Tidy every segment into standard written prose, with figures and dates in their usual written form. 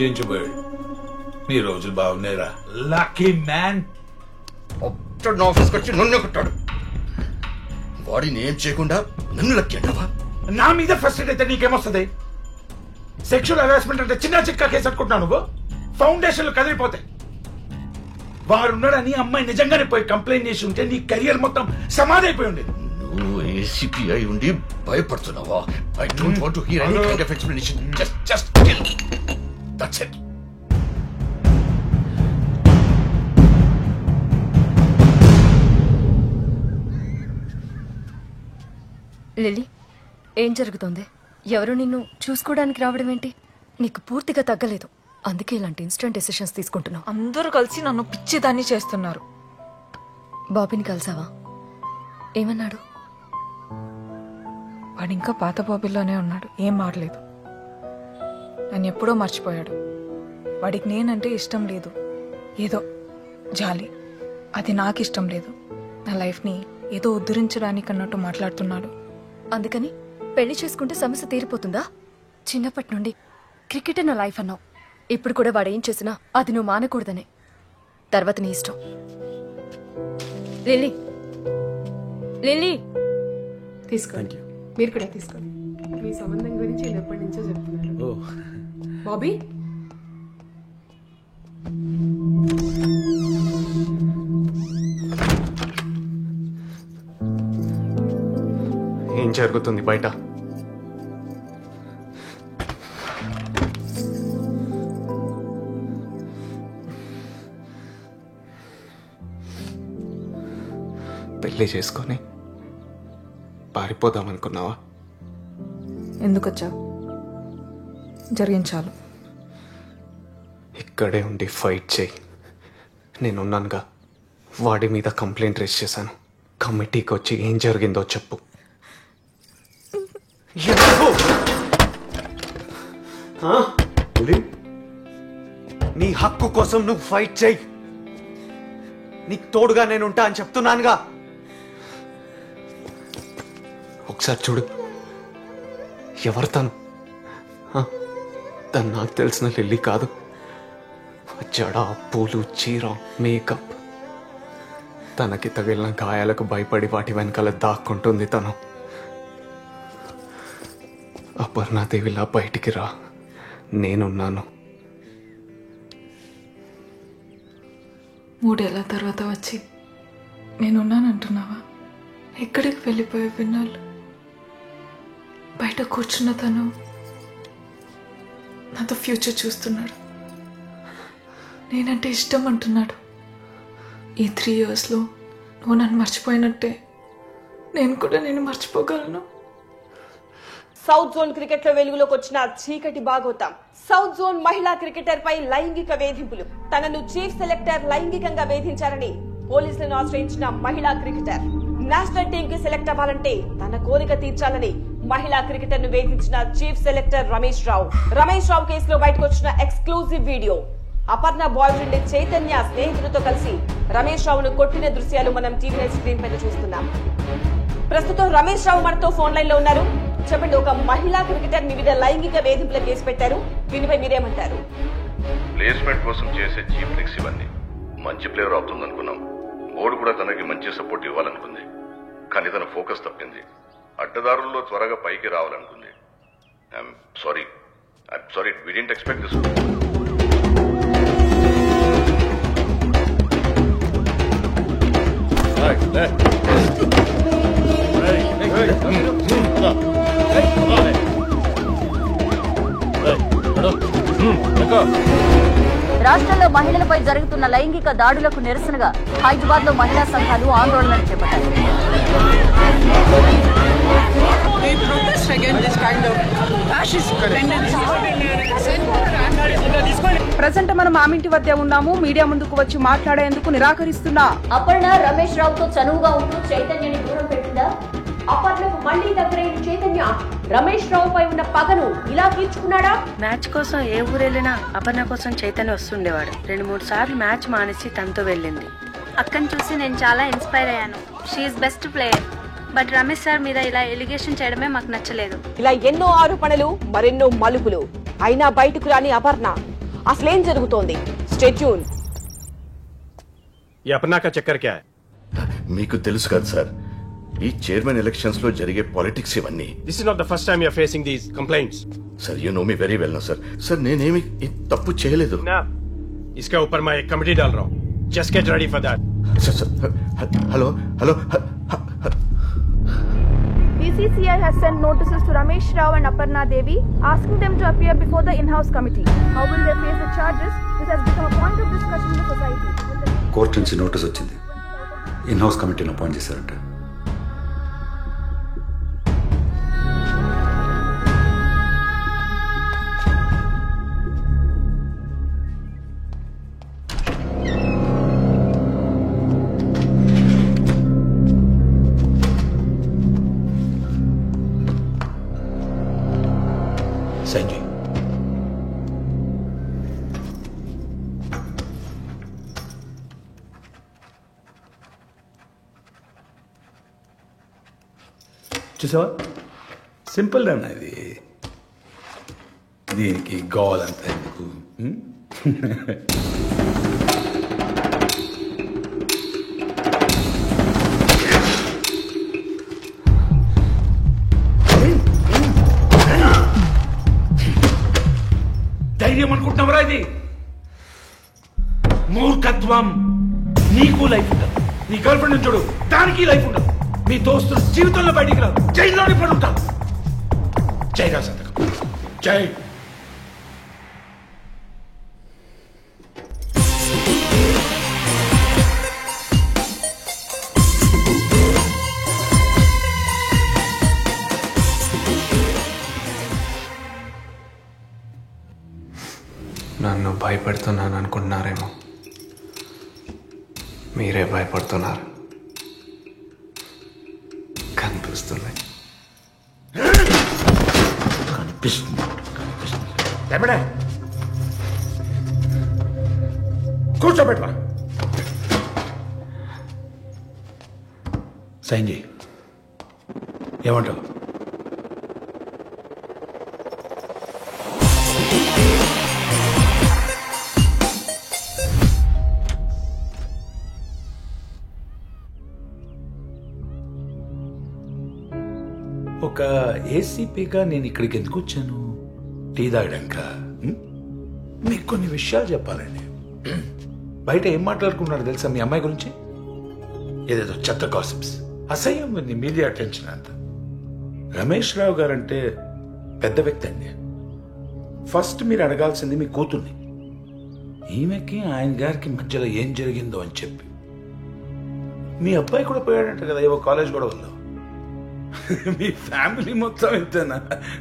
నీ రోజులు బాగున్నాయిరా lucky man. ఆఫీస్కి వచ్చి నన్ను కొట్టాడు. వాడిని ఏం చేయకుండా నన్ను లక్కీ అంటావా? నా మీద ఫస్ట్ అయితే నీకేమొస్తుంది? సెక్షువల్ హెరాస్మెంట్ అంటే చిన్న చిక్క కేసు అనుకుంటున్నావు నువ్వు? ఫౌండేషన్లు కదిలిపోతాయి. వాడున్నాడని అమ్మాయి నిజంగానే పోయి కంప్లైంట్ చేసి ఉంటే నీ కెరియర్ మొత్తం సమాధైపోయి ఉండేది. నువ్వు ఏసీపీ అయి ఉండి భయపడుతున్నావా? I don't want to hear any kind of explanation. Just kill. That's it. Lilly, ఏం జరుగుతోంది? ఎవరు నిన్ను చూసుకోవడానికి రావడం ఏంటి? నీకు పూర్తిగా తగ్గలేదు, అందుకే ఇలాంటి ఇన్స్టెంట్ డెసిషన్స్ తీసుకుంటున్నావు. అందరూ కలిసి నన్ను పిచ్చిదాన్ని చేస్తున్నారు. బాబీని కలిసావా? ఏమన్నాడు? వాడు ఇంకా పాత బాబీలోనే ఉన్నాడు, ఏం మారలేదు. నన్ను ఎప్పుడో మర్చిపోయాడు. వాడికి నేనంటే ఇష్టం లేదు, ఏదో జాలి. అది నాకు ఇష్టం లేదు. నా లైఫ్ని ఏదో ఉద్ధరించడానికి అన్నట్టు మాట్లాడుతున్నాడు. అందుకని పెళ్లి చేసుకుంటే సమస్య తీరిపోతుందా? చిన్నప్పటి నుండి క్రికెట్ నా లైఫ్ అన్నావు. ఇప్పుడు కూడా వాడు ఏం చేసినా అది నువ్వు మానకూడదనే. తర్వాత నీ ఇష్టం. లిల్లీ, లిల్లీ తీసుకోండి. మీరు కూడా తీసుకోండి. మీ సంబంధం గురించి నేను ఎప్పటి నుంచో చెప్తున్నాను. బాబీ, ఏం జరుగుతుంది బయట? పెళ్లి చేసుకొని పారిపోదామనుకున్నావా? ఎందుకు వచ్చావు? జరిగించాలు. ఇక్కడే ఉండి ఫైట్ చేయి. నేనున్నానుగా. వాడి మీద కంప్లైంట్ రేస్ చేశాను. కమిటీకి వచ్చి ఏం జరిగిందో చెప్పు. నీ హక్కు కోసం నువ్వు ఫైట్ చేయి. నీకు తోడుగా నేనుంటా అని చెప్తున్నానుగా. ఒకసారి చూడు, ఎవరు తను? తను నాకు తెలిసిన లిల్లీ కాదు. జడ, పూలు, చీర, మేకప్. తనకి తగిలిన గాయాలకు భయపడి వాటి వెనకాల దాక్కుంటుంది తను. అపర్ణాదేవిలా బయటికి రా, నేనున్నాను. 3 ఏళ్ల తర్వాత వచ్చి నేనున్నానంటున్నావా? ఎక్కడికి వెళ్ళిపోయే పిన్నాళ్ళు? బయట కూర్చున్న తను నాతో ఫ్యూచర్ చూస్తున్నాడు. నేనంటే ఇష్టం అంటున్నాడు. ఈ 3 ఇయర్స్లో నువ్వు నన్ను మర్చిపోయినట్టే నేను కూడా నేను మర్చిపోగలను. సౌత్ జోన్ క్రికెట్ లో వెలుగులోకి వచ్చిన చీకటి బాగోతాం. సౌత్ జోన్ మహిళా క్రికెటర్ పై లైంగిక వేధింపులు. తనను చీఫ్ సెలెక్టర్ లైంగికంగా వేధించారని పోలీసులను ఆశ్రయించిన మహిళా క్రికెటర్. నేషనల్ టీమ్ కి సెలెక్ట్ అవ్వాలంటే తన కోరిక తీర్చాలని మహిళా క్రికెటర్ ను వేధించిన చీఫ్ సెలెక్టర్ రమేష్ రావు. రమేష్ రావు కేసులో బయటకు వచ్చిన exclusive video. Aparna boy friend Chaitanya స్నేహితులతో కలిసి రమేష్ రావును కొట్టిన దృశ్యాలు మనం టీవీ స్క్రీన్ పైన చూస్తున్నాం. ప్రస్తుతం రమేష్ రావు మనతో ఫోన్ లైన్ లో ఉన్నారు. చెప్పండి, ఒక మహిళా క్రికెటర్ మీ మీద లైంగిక వేధింపుల కేసు పెట్టారు, దీనిపై మీరేమంటారు? ప్లేస్మెంట్ కోసం చేసే చీప్ ట్రిక్స్ ఇవన్నీ. మంచి ప్లేయర్ అవుతుంది అనుకున్నాం. బోర్డు కూడా తనకి మంచి సపోర్ట్ ఇవ్వాలనుకుంది, కానీ తన ఫోకస్ తప్పింది. అడ్డదారుల్లో త్వరగా పైకి రావాలనుకుంది. I'm sorry, we didn't expect this. రాష్ట్రంలో మహిళలపై జరుగుతున్న లైంగిక దాడులకు నిరసనగా హైదరాబాద్ లో మహిళా సంఘాలు ఆందోళనలు చేపట్టాయి. ప్రజెంట్ మనం ఆమింటి వద్ద ఉన్నాము. మీడియా ముందుకు వచ్చి మాట్లాడేందుకు నిరాకరిస్తున్నా. అపర్ణ రమేష్ రావుతో చనువుగా ఉంటూ చైతన్యని దూరం పెట్టిందా? అపర్ణకు మళ్లీ దగ్గరైన చైతన్య రమేష్ రావుపై ఉన్న పగను ఇలా తీర్చుకున్నాడా? మ్యాచ్ కోసం ఏ ఊరెళ్ళినా అపర్ణ కోసం చైతన్య వస్తుండేవాడు. 2-3 సార్లు మ్యాచ్ మానేసి తనతో వెళ్ళింది. అక్కని చూసి నేను చాలా ఇన్స్పైర్ అయ్యాను. She's best player. But Ramesh sir మీద ఇలా ఎలిగేషన్ చేయడమే మాకు నచ్చలేదు. ఇలా ఎన్నో ఆరోపణలు, మరెన్నో మలుపులు. అయినా బయటకు రాని అపర్ణ అసలేం జరుగుతోంది? Stay tune. ये अपना का चक्कर क्या है? మీకు తెలుసు కదా సార్, ఈ చైర్మన్ ఎలక్షన్స్ లో జరిగే పాలిటిక్స్ ఇవన్నీ. This is not the first time you are facing these complaints. Sir you know me very well. No sir. Sir నేనేమి తప్పు చేయలేదు. ना, इसके ऊपर मैं एक कमेटी डाल रहा हूँ. Just get ready for that. Hello hello. BCCI has sent notices to Ramesh Rao and Aparna Devi asking them to appear before the in-house committee. How will they face the charges? This has become a point of discussion in the society. Court నుంచి notice వచ్చింది. In-house కమిటీని appoint చేశారంట. సంజయ్, చూసావా, simple రా ఇది. దీనికి గోవాలంతా ఎందుకు? ధైర్యం అనుకుంటున్నావురా ఇది? మూర్ఖత్వం. నీకు లైఫ్ ఉండదు, నీ గర్ల్ ఫ్రెండ్ చూడు, దానికి లైఫ్ ఉండదు, మీ దోస్తులు జీవితంలో బయటికి రాదు, జైల్లోనే పడుంటావు. జై రా సంతకం, జై. నన్ను భయపెడుతున్నాను అనుకుంటున్నారేమో, మీరే భయపడుతున్నారు. కనిపిస్తుంది. కూర్చోబెట్టరా. సంజయ్, ఏమంటావు? ఒక ఏసీపీగా నేను ఇక్కడికి ఎందుకు వచ్చాను? టీ తాగడాక. మీకు కొన్ని విషయాలు చెప్పాలండి. బయట ఏం మాట్లాడుకున్నారు తెలుసా మీ అమ్మాయి గురించి? ఏదేదో చెత్త గాసిప్స్, అసహ్యం ఉంది మీడియా అటెన్షన్ అంతా. రమేష్ రావు గారంటే పెద్ద వ్యక్తి అండి. ఫస్ట్ మీరు అడగాల్సింది మీ కూతుర్ని. ఈమెకి ఆయన గారికి మధ్యలో ఏం జరిగిందో అని చెప్పి. మీ అబ్బాయి కూడా పోయాడంట కదా ఏవో కాలేజ్ గొడవల్లో. మీ ఫ్యామిలీ మొత్తం ఇంతేనా?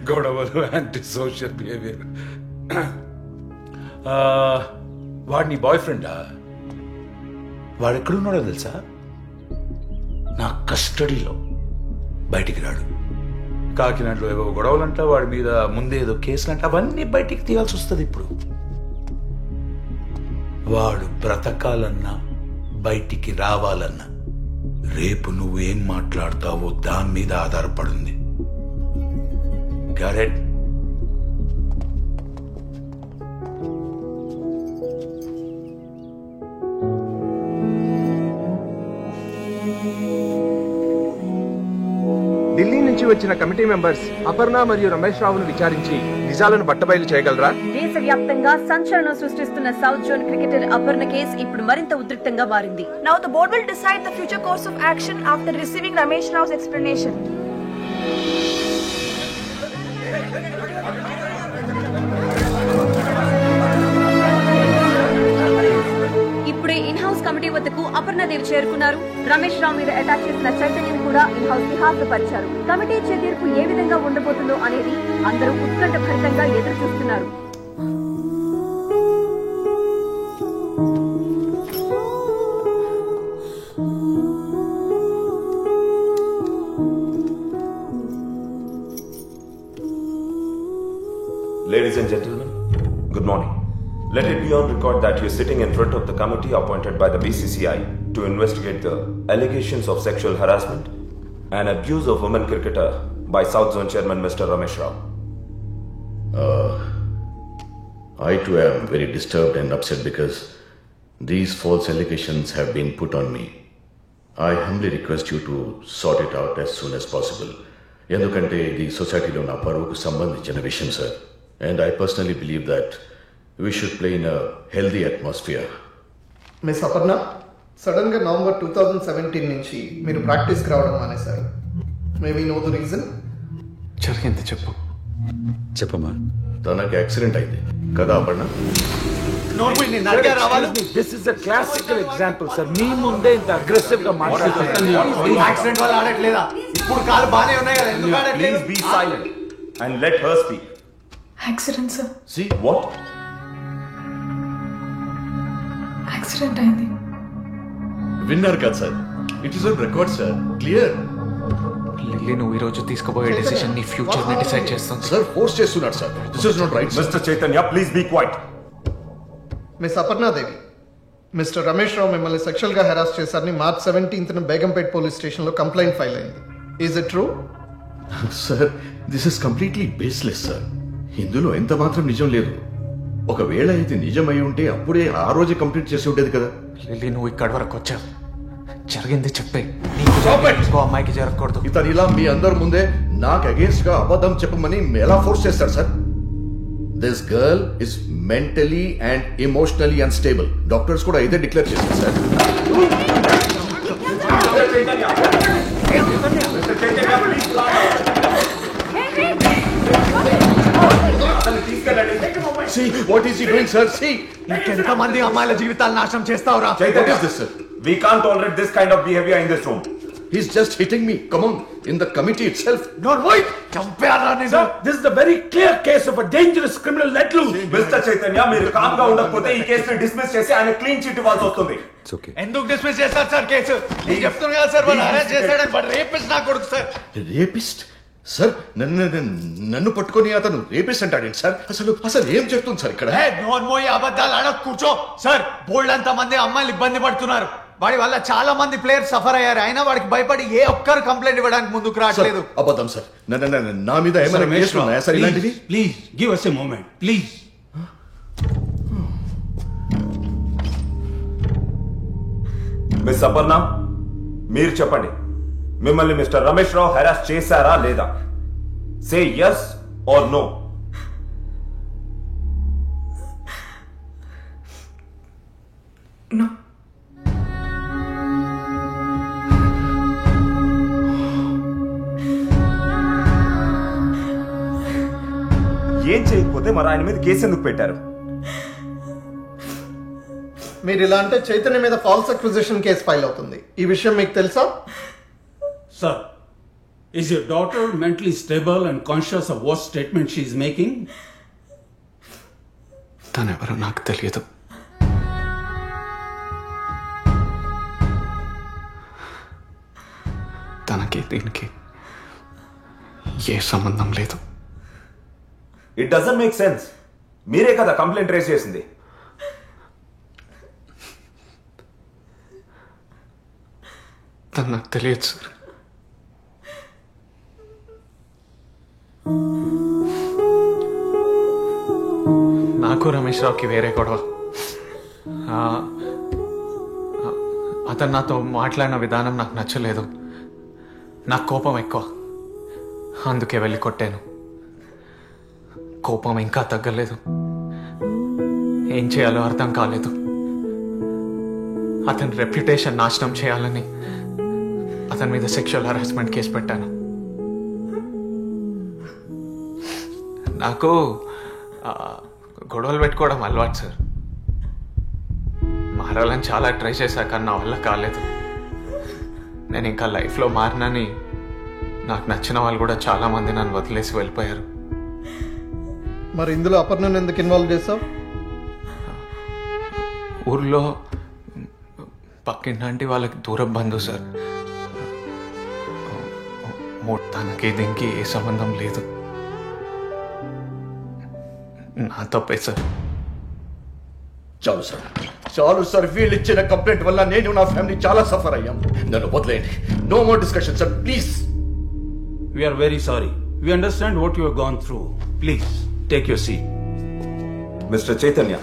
గొడవలు, యాంటీ సోషల్ బిహేవియర్. వాడు నీ బాయ్ ఫ్రెండా? వాడు ఎక్కడున్నాడో తెలుసా? నా కస్టడీలో. బయటికి రాడు. కాకినాడలో ఏవో గొడవలంట, వాడి మీద ముందే ఏదో కేసులంట, అవన్నీ బయటికి తీయాల్సి వస్తుంది ఇప్పుడు. వాడు బ్రతకాలన్నా బయటికి రావాలన్నా రేపు నువ్వు ఏం మాట్లాడతావో దాని మీద ఆధారపడింది. గ్యారెట్. ఢిల్లీ నుంచి వచ్చిన కమిటీ మెంబర్స్ అపర్ణ మరియు రమేష్ రావును విచారించి నిజాలను బట్టబయలు చేయగలరా? దేశవ్యాప్తంగా సంచలనం సృష్టిస్తున్న south zone cricketer Aparna case ఇప్పుడు మరింత ఉద్రిక్తంగా మారింది. Now the board will decide the future course of action after receiving Ramesh Rao's explanation. ఇప్పుడే ఇన్ హౌస్ కమిటీ వద్దకు అపర్ణదేవి చేరుకున్నారు. రమేష్ రావు మీద అటాక్ చేసిన చైతన్యను కూడా ఇన్ హౌస్ కి హాజరుపరిచారు. కమిటీ తీర్పు ఏ విధంగా ఉండబోతుందో అనేది అందరూ ఉత్కంఠభరితంగా ఎదురు చూస్తున్నారు. Ladies and gentlemen, good morning. Let it be on record that you're sitting in front of the committee appointed by the BCCI to investigate the allegations of sexual harassment and abuse of women cricketer by South Zone Chairman Mr. Ramesh Rao. I too am very disturbed and upset because these false allegations have been put on me. I humbly request you to sort it out as soon as possible. ఎందుకంటే ఇది సొసైటీలో నా పరువుకు సంబంధించిన విషయం sir. And I personally believe that we should play in a healthy atmosphere. Miss Aparna, sudden గా November 2017 నుంచి మీరు ప్రాక్టీస్కి రావడం మానేశారు. May we know the reason? జరిగింది చెప్పు. చెప్పమ్మా. తనకి యాక్సిడెంట్ అయింది కదా Aparna? This is a classical example sir. మీ ముందే ఇంత అగ్రెసివ్ గా మాట్లాడుతున్నారు. యాక్సిడెంట్ వల్ల ఆడట్లేదా? ఇప్పుడు కాలు బానే ఉన్నాయి కదా, ఎందుకు ఆడట్లేదు? Please be silent and let her speak. Accident sir. See what? Accident అయింది. విన్నారు కదా sir, it is on record sir, clear. Lilly, నువ్వు ఈ రోజు తీసుకోబోయే డెసిషన్ నీ ఫ్యూచర్ ని డిసైడ్ చేస్తుంది. సార్ ఫోర్స్ చేస్తున్నాడు sir. This is not right. Mr. Chaitanya, please be quiet. Miss Aparnadevi, mister Ramesh Rao మిమ్మల్ని సెక్షువల్ గా హెరాస్ చేశారని మార్చ్ 17న బేగంపేట్ పోలీస్ స్టేషన్ లో కంప్లైంట్ ఫైల్ అయింది. Is it true? Sir this is completely baseless sir. ఇందులో ఎంత మాత్రం నిజం లేదు. ఒకవేళ ఇది నిజమై ఉంటే అప్పుడే ఆ రోజే కంప్లీట్ చేసి ఉండేది కదా. లిల్లీ, నువ్వు ఇక్కడి వరకు వచ్చావు, జరిగింది చెప్పే. నీకు అమ్మాయికి జరగకూడదు. ఇతను ఇలా మీ అందరి ముందే నాకు అగేన్స్ట్ గా అబద్ధం చెప్పమని ఎలా ఫోర్స్ చేస్తాడు sir? This girl is mentally and emotionally unstable. Doctors కూడా ఇదే డిక్లేర్ చేశారు sir. See what is he doing, sir? See, ఇంకెంత మంది అమ్మాయిల జీవితాలు నాశనం చేస్తావురా? What is this, sir? We can't tolerate this kind of behavior in this room. He's just hitting me. Come on, in the committee itself. Don't wait. చంపేయాలా నేను? Sir, this is the very clear case of a dangerous criminal let loose. Mr. Chaitanya, మీరు com గా ఉండకపోతే ఈ కేసుని dismiss చేసి ఆయన clean chit ఇవ్వాల్సి వస్తుంది. ఎందుకు డిస్మిస్ చేస్తారు సార్ కేసు? నేను చెప్తున్నాను కదా సార్, వాళ్ళు అరెస్ట్ చేశాడని. బట్ రేపిస్ట్ నా కొడుకు సార్. రేపిస్ట్? సార్ నన్ను పట్టుకొని అతను రేపిస్ట్ అంటాడేంటి సార్? అసలు ఏం చెప్తుంది సార్ ఇక్కడ? నోర్మోయి అబద్ధాలు ఆడ కూర్చో సార్. బోల్డ్ అంత మంది అమ్మాయిలు ఇబ్బంది పడుతున్నారు. వాడి వల్ల చాలా మంది ప్లేయర్స్ సఫర్ అయ్యారు. అయినా వాడికి భయపడి ఏ ఒక్కరు కంప్లైంట్ ఇవ్వడానికి ముందుకు రావట్లేదు. అబద్ధం సార్. నా మీద ఏమైనా కేసులు ఉన్నాయా సార్ ఇలాంటివి? Please give us a moment, please. Miss Aparna, మీరు చెప్పండి, మిమ్మల్ని మిస్టర్ రమేష్ రావు హెరాస్ చేశారా లేదా? సే yes or no. No. ఏం చేయకపోతే మరి ఆయన మీద కేసు ఎందుకు పెట్టారు? మీరు ఇలా అంటే చైతన్య మీద ఫాల్స్ అక్విజిషన్ కేసు ఫైల్ అవుతుంది. ఈ విషయం మీకు తెలుసా? Sir, is your daughter mentally stable and conscious of what statement she is making? తనెవరో నాకు తెలియదు. తనకి దీనికి ఏ సంబంధం లేదు. It doesn't make sense. మీరే కదా కంప్లైంట్ రేస్ చేసింది. తను నాకు తెలియదు సార్. నాకు రమేష్ రావుకి వేరే గొడవ. అతను నాతో మాట్లాడిన విధానం నాకు నచ్చలేదు. నాకు కోపం ఎక్కువ, అందుకే వెళ్ళి కొట్టాను. కోపం ఇంకా తగ్గలేదు. ఏం చేయాలో అర్థం కాలేదు. అతని రెప్యుటేషన్ నాశనం చేయాలని అతని మీద సెక్షువల్ హరాస్మెంట్ కేసు పెట్టాను. నాకు గొడవలు పెట్టుకోవడం అలవాటు సార్. మారాలని చాలా ట్రై చేశాక నా వల్ల కాలేదు. నేను ఇంకా లైఫ్లో మారినని నాకు నచ్చిన వాళ్ళు కూడా చాలా మంది నన్ను వదిలేసి వెళ్ళిపోయారు. మరి ఇందులో అపర్ణను ఎందుకు ఇన్వాల్వ్ చేసావు? ఊర్లో పక్కింటి వాళ్ళకి దూరం బంధు సార్. తనకి దీనికి ఏ సంబంధం లేదు. నా తప్పే సార్. చాలు సార్, చాలు సార్. వీళ్ళు ఇచ్చిన కంప్లైంట్ వల్ల నేను నా ఫ్యామిలీ చాలా సఫర్ అయ్యాం. నన్ను వదిలేయండి. No more discussion sir, please. We are very sorry. We understand what you have gone through. Please take your seat. Mister Chaitanya,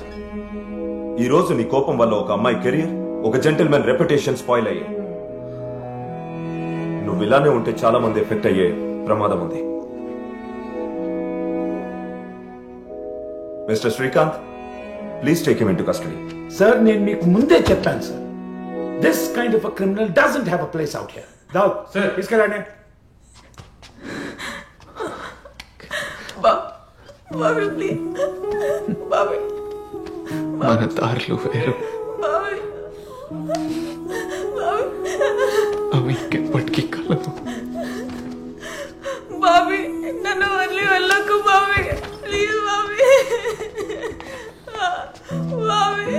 ఈ రోజు నీ కోపం వల్ల ఒక అమ్మాయి కెరీర్, ఒక జెంటిల్మెన్ రెప్యుటేషన్ స్పాయిల్ అయ్యాయి. నువ్వు ఇలానే ఉంటే చాలా మంది ఎఫెక్ట్ అయ్యే ప్రమాదం ఉంది. Mister Srikanth, please take him into custody. Sir, నేను మీకు ముందే చెప్పాను sir, this kind of a criminal doesn't have a place out here. దావ్ sir, తీసుకెళ్ళండి. మన దారులు వేరు, అవి ఇంకెప్పటికీ కలదు. బాబీ, నన్ను వదిలి వెళ్ళకు Bobby, please Bobby. Bobby,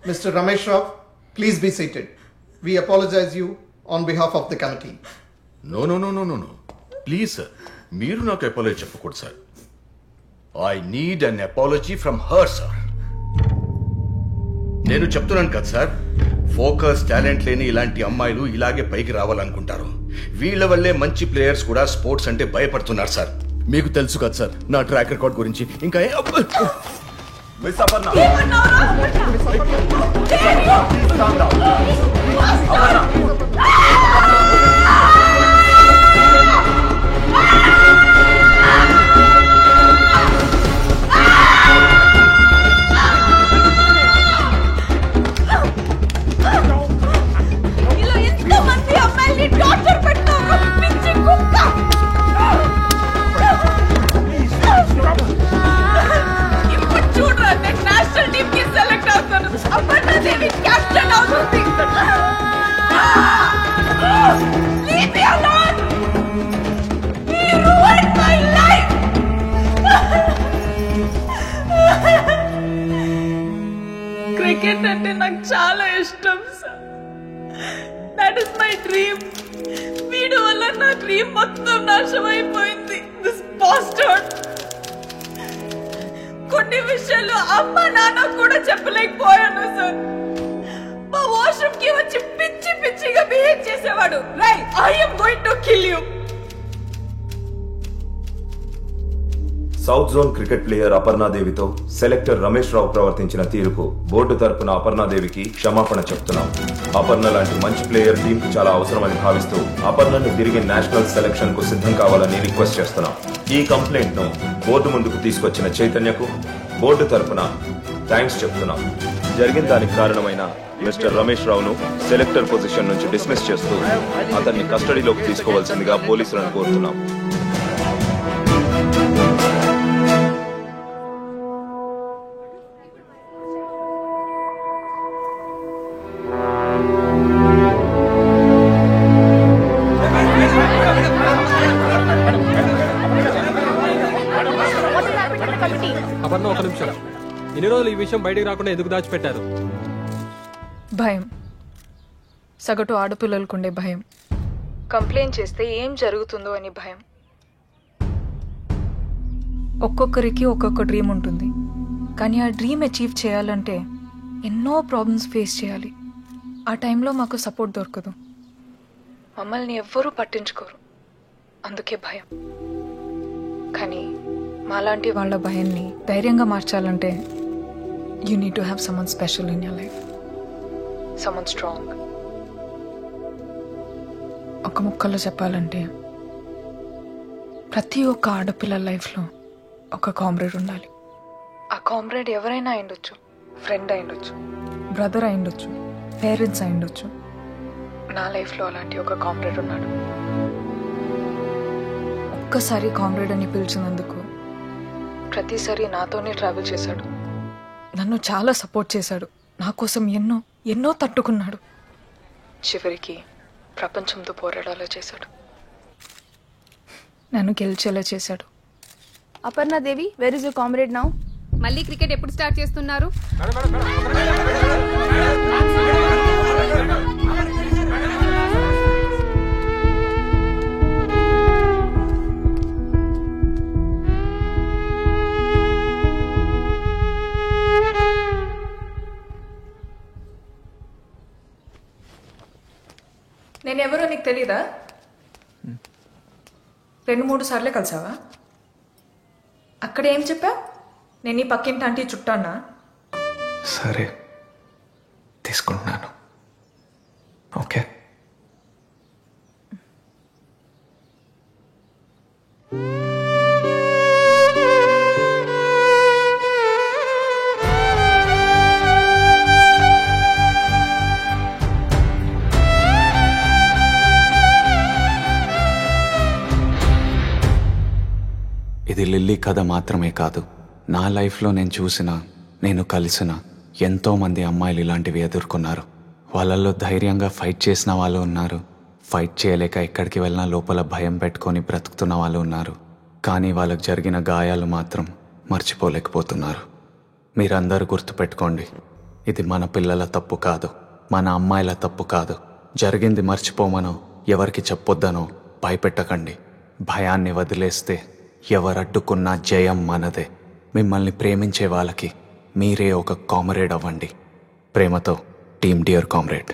Mr. Ramesh Rao, please be seated. We apologize you on behalf of the committee. No. Please, sir. మీరు నాకు అపాలజీ చెప్పకూడదు sir. I need an apology from her, sir. నేను చెప్తున్నాను కదా సార్, ఫోకస్ టాలెంట్ లేని ఇలాంటి అమ్మాయిలు ఇలాగే పైకి రావాలనుకుంటారు. వీళ్ళ వల్లే మంచి ప్లేయర్స్ కూడా స్పోర్ట్స్ అంటే భయపడుతున్నారు సార్. మీకు తెలుసు కదా సార్ నా ట్రాక్ రికార్డ్ గురించి. ఇంకా మిస్ అపర్ణ, ఇలా ఎంతో మంది అమ్మాయిల్ని టార్చర్ పెడతారు, పిచ్చి కుక్క. ఇప్పుడు చూడరా, నేను నేషనల్ టీమ్ కి సెలెక్ట్ అవుతాను, అపర్ణాదేవి కెప్టెన్ అవుతుంది. Leave me alone! You ruined my life! Cricket అంటే నాకు చాలా ఇష్టం sir. That is my dream. వీడి వల్ల నా డ్రీమ్ మొత్తం నాశనం అయిపోయింది. This bastard. కొన్ని విషయాలు అమ్మ నాన్న కూడా చెప్పలేకపోయాను సార్. మా వాష్రూమ్ కి వచ్చి పిచ్చి పిచ్చిగా బిహేవ్ చేసేవాడు. Right, I am going to kill you. South zone cricket player అపర్ణాదేవితో సెలెక్టర్ రమేష్ రావు ప్రవర్తించిన తీరుకు బోర్డు తరపున అపర్ణాదేవికి క్షమాపణ చెప్తున్నాం. అపర్ణ లాంటి మంచి ప్లేయర్ టీమ్ కు చాలా అవసరమని భావిస్తూ అపర్ణను తిరిగి నేషనల్ సెలక్షన్ కు సిద్ధం కావాలని రిక్వెస్ట్ చేస్తున్నాం. ఈ కంప్లైంట్ ను బోర్డు ముందుకు తీసుకొచ్చిన చైతన్యకు బోర్డు తరపున థ్యాంక్స్ చెప్తున్నాం. జరిగిన దానికి కారణమైన మిస్టర్ రమేష్ రావును సెలెక్టర్ పొజిషన్ నుంచి డిస్మిస్ చేస్తూ అతన్ని కస్టడీలోకి తీసుకోవాల్సిందిగా పోలీసులను కోరుతున్నాం. అపర్ణ, ఒక నిమిషం. ఇన్ని రోజులు ఈ విషయం బయటకు రాకుండా ఎందుకు దాచిపెట్టారు? భయం. సగటు ఆడపిల్లలకుండే భయం. కంప్లైంట్ చేస్తే ఏం జరుగుతుందో అని భయం. ఒక్కొక్కరికి ఒక్కొక్క డ్రీమ్ ఉంటుంది, కానీ ఆ డ్రీమ్ అచీవ్ చేయాలంటే ఎన్నో ప్రాబ్లమ్స్ ఫేస్ చేయాలి. ఆ టైంలో మాకు సపోర్ట్ దొరకదు. మమ్మల్ని ఎవ్వరూ పట్టించుకోరు, అందుకే భయం. కానీ మాలాంటి వాళ్ళ భయాన్ని ధైర్యంగా మార్చాలంటే you need to have someone special in your life, someone strong. ఒక ముక్కలో చెప్పాలంటే ప్రతి ఒక్క ఆడపిల్ల లైఫ్లో ఒక కామ్రేడ్ ఉండాలి. ఆ కామ్రేడ్ ఎవరైనా అయిండొచ్చు, ఫ్రెండ్ అయిండొచ్చు, బ్రదర్ అయిండొచ్చు, పేరెంట్స్ అయిండొచ్చు. నా లైఫ్లో అలాంటి ఒక కామ్రేడ్ ఉన్నాడు. ఒక్కసారి కామ్రేడ్ అని పిలిచినందుకు ప్రతిసారి నాతోనే ట్రావెల్ చేశాడు. నన్ను చాలా సపోర్ట్ చేశాడు. నా కోసం ఎన్నో ఎన్నో తట్టుకున్నాడు. చివరికి ప్రపంచంతో పోరాడాలా చేశాడు. నన్ను గెలిచేలా చేశాడు. Aparna Devi, where is your comrade now? మళ్ళీ క్రికెట్ ఎప్పుడు స్టార్ట్ చేస్తున్నారు? నేనెవరో నీకు తెలీదా? 2-3 సార్లే కలిసావా? అక్కడ ఏం చెప్పా? నేను ఈ పక్కింటి ఆంటీ చుట్టానా? సరే తీసుకుంటున్నాను. ఓకే. ఇది లిల్లీ కథ మాత్రమే కాదు, నా లైఫ్లో నేను చూసిన, నేను కలిసిన ఎంతోమంది అమ్మాయిలు ఇలాంటివి ఎదుర్కొన్నారు. వాళ్ళల్లో ధైర్యంగా ఫైట్ చేసిన వాళ్ళు ఉన్నారు, ఫైట్ చేయలేక ఎక్కడికి వెళ్ళినా లోపల భయం పెట్టుకొని బ్రతుకుతున్న వాళ్ళు ఉన్నారు. కానీ వాళ్ళకు జరిగిన గాయాలు మాత్రం మర్చిపోలేకపోతున్నారు. మీరందరూ గుర్తుపెట్టుకోండి, ఇది మన పిల్లల తప్పు కాదు, మన అమ్మాయిల తప్పు కాదు. జరిగింది మర్చిపోమనో ఎవరికి చెప్పొద్దనో భయపెట్టకండి. భయాన్ని వదిలేస్తే ఎవరడ్డుకున్నా జయం మనదే. మిమ్మల్ని ప్రేమించే వాళ్ళకి మీరే ఒక కామ్రేడ్ అవ్వండి. ప్రేమతో టీమ్ డియర్ కామ్రేడ్.